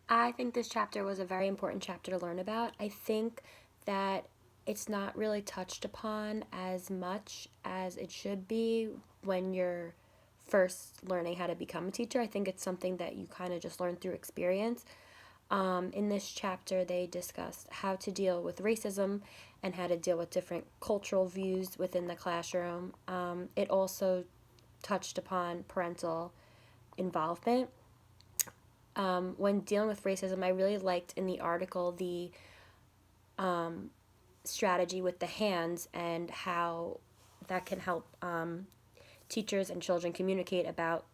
I think this chapter was a very important chapter to learn about. I think that it's not really touched upon as much as it should be when you're first learning how to become a teacher. I think it's something that you kind of just learn through experience. In this chapter, they discussed how to deal with racism and how to deal with different cultural views within the classroom. It also touched upon parental involvement. When dealing with racism, I really liked in the article the strategy with the hands and how that can help teachers and children communicate about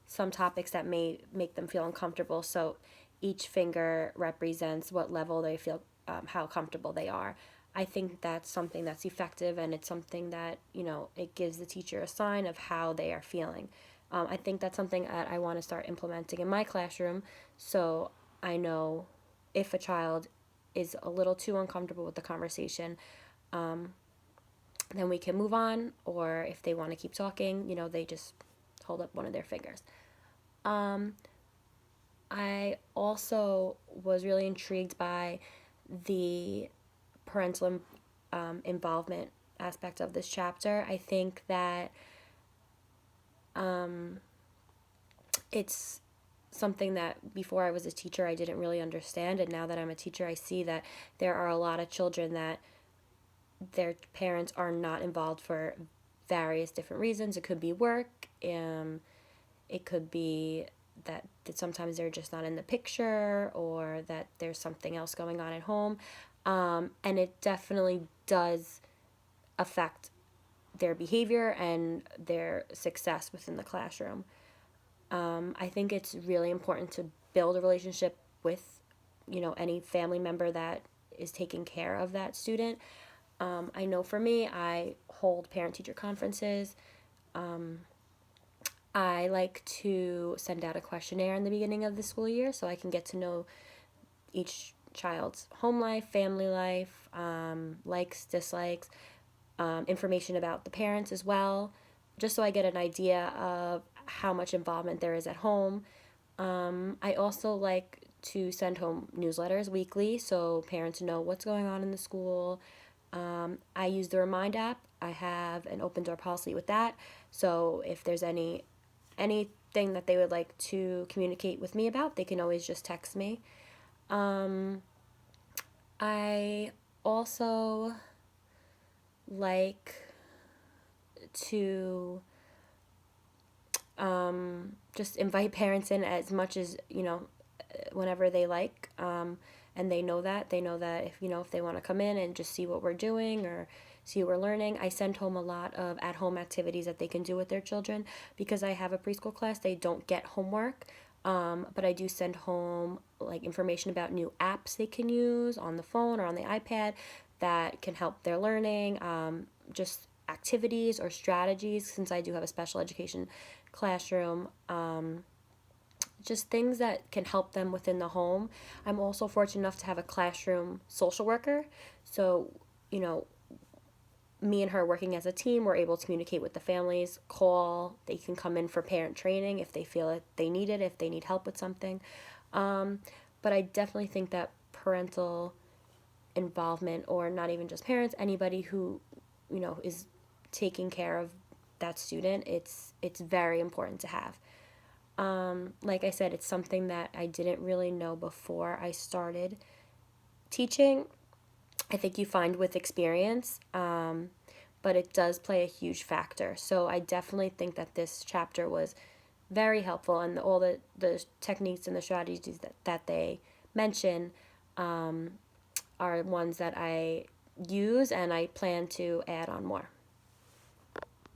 some topics that may make them feel uncomfortable. So each finger represents what level they feel, how comfortable they are. I think that's something that's effective, and it's something that, it gives the teacher a sign of how they are feeling. I think that's something that I want to start implementing in my classroom, so I know if a child is a little too uncomfortable with the conversation, then we can move on, or if they want to keep talking, they just hold up one of their fingers. Um, I also was really intrigued by the parental involvement aspect of this chapter. I think that um, it's something that before I was a teacher I didn't really understand, and now that I'm a teacher I see that there are a lot of children that their parents are not involved for various different reasons. It could be work, it could be that sometimes they're just not in the picture, or that there's something else going on at home. And it definitely does affect their behavior and their success within the classroom. I think it's really important to build a relationship with, any family member that is taking care of that student. I know for me, I hold parent teacher conferences. I like to send out a questionnaire in the beginning of the school year so I can get to know each child's home life, family life, likes, dislikes, information about the parents as well, just so I get an idea of how much involvement there is at home. I also like to send home newsletters weekly so parents know what's going on in the school. I use the Remind app. I have an open door policy with that. So if there's anything that they would like to communicate with me about, they can always just text me. I also like to just invite parents in as much as, whenever they like. And they know that if they want to come in and just see what we're doing or see what we're learning. I send home a lot of at-home activities that they can do with their children. Because I have a preschool class, they don't get homework. But I do send home like information about new apps they can use on the phone or on the iPad that can help their learning. Just activities or strategies, since I do have a special education classroom. Just things that can help them within the home. I'm also fortunate enough to have a classroom social worker. So, you know, me and her working as a team, we're able to communicate with the families, call, they can come in for parent training if they feel that they need it, if they need help with something. But I definitely think that parental involvement, or not even just parents, anybody who, is taking care of that student, it's very important to have. Like I said, it's something that I didn't really know before I started teaching. I think you find with experience, but it does play a huge factor. So I definitely think that this chapter was very helpful, and all the techniques and the strategies that they mention are ones that I use and I plan to add on more.